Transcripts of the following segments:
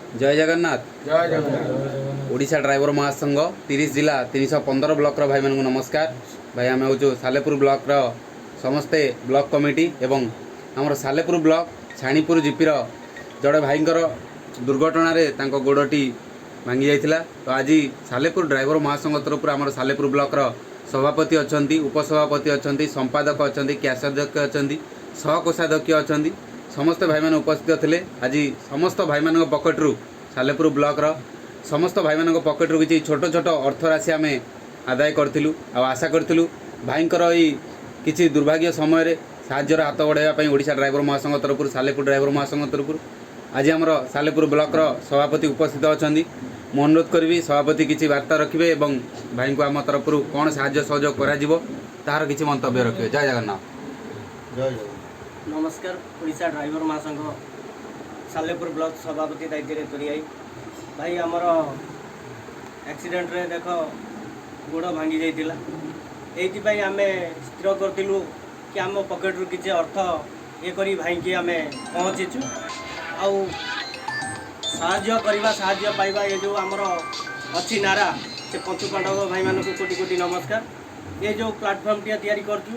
जय जगन्नाथ। जय जगन्नाथ। ओडिशा ड्राइवर महासंघ 30 जिला 315 ब्लॉक भाई मान नमस्कार। भाई आम हूँ सालेपुर ब्लॉक समस्ते ब्लॉक कमिटी एवं आमर सालेपुर ब्लॉक छाणीपुर जीपीर जड़े भाईंकर दुर्घटना गोड़टी भांगी जाइथिला। तो आज सालेपुर ड्राइवर महासंघ तरफ आमर सालेपुर ब्लॉक सभापति अच्छा, उपसभापति अच्छा, संपादक अच्छा, कैशाध्यक्ष अच्छा, सहकोषाध्यक्ष अच्छा, समस्त भाई मैंने उपस्थित थे। आज समस्त भाई मान पकेट्रु सालेपुर ब्लॉक समस्त भाई मान पकेट्रु किसी छोट छोट अर्थ राशि आम आदाय करूँ। आशा करूँ भाईंकर किसी दुर्भाग्य समय साहाय्यर हाथ बढ़ाई ओडिशा ड्राइवर महासंघ तरफ सालेपुर ड्राइवर महासंघ तरफ आज आमर सालेपुर ब्लॉक सभापति उपस्थित अच्छा। मु अनुरोध करी सभापति किसी वार्ता रखिए और भाई को आम तरफ कौन साहाय्य सहयोग कर किसी मंतव्य रखिए। जय जगन्नाथ। जय जगन्नाथ। नमस्कार। ओडिशा ड्राइवर महासंघ सालेपुर ब्लॉक सभापति दायित्व तोरियाई भाई आमर एक्सीडेंट रे देख गोड़ भांगी जाइतिला। एइथिपाई आमे स्थिर करथिलु कि आम पकेट रु किछि अर्थ ये करी भाई की आमे पहुँचीचु आउ साहाय्य करवा साहाय्य पाइबा ये जो आमर अच्छी नारा से पंचु पांडव भाई मानक कोटि कोटि नमस्कार। ये जो प्लाटफर्म टी तैयारी करचु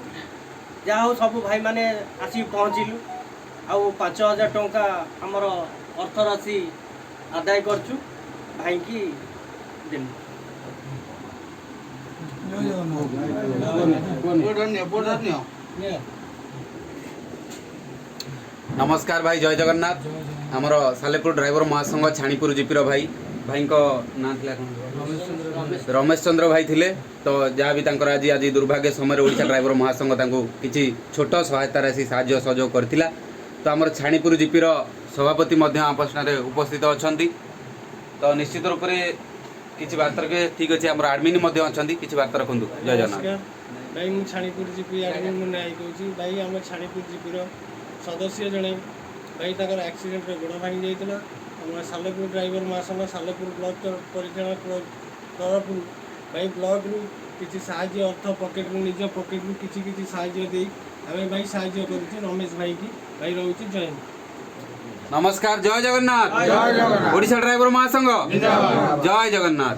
जहाँ हो सब भाई माने आसी पहुँचलु आउ 5000 टंका आमर अर्थ राशि आदाय करचु भाई की देलु। नमस्कार भाई। जय जगन्नाथ। आमर सालेपुर ड्राइवर महासंघ छाणीपुर जीपीर भाई ना रमेश चंद्र भाई थिले। तो जहाँ भी आज आज दुर्भाग्य समय ओडिशा ड्राइवर महासंघ किसी छोट सहायता राशि साहाय्य सहयोग करथिला। तो आमर छाणीपुर जीपीर सभापति उपस्थित अच्छा। तो निश्चित रूप से किसी वार्ता रखे। ठीक अच्छे आम आडमिन अच्छा किसी वार्ता रखु। जय जगन्नाथ। भाई मु छाणीपुर जीपी आडमिन मु नाई कहूँ। भाई आम छाणीपुर जीपीर सदस्य जड़े भाई तक एक्सीडेंट रे गोड़ भांगी जाइतिला। आम सालेपुर ड्राइवर महासंघ सालेपुर ब्लॉक परिचालन तरफ भाई ब्लॉक रु किसी साहाय्य अर्थ पकेट रु निज पकेट रु किसी साहाय्य दे आम भाई साहाय्य करुँ रमेश भाई की भाई रोचे। जय हिंद। नमस्कार। जय जगन्नाथ। ओडिशा ड्राइवर महासंघ। जय जगन्नाथ।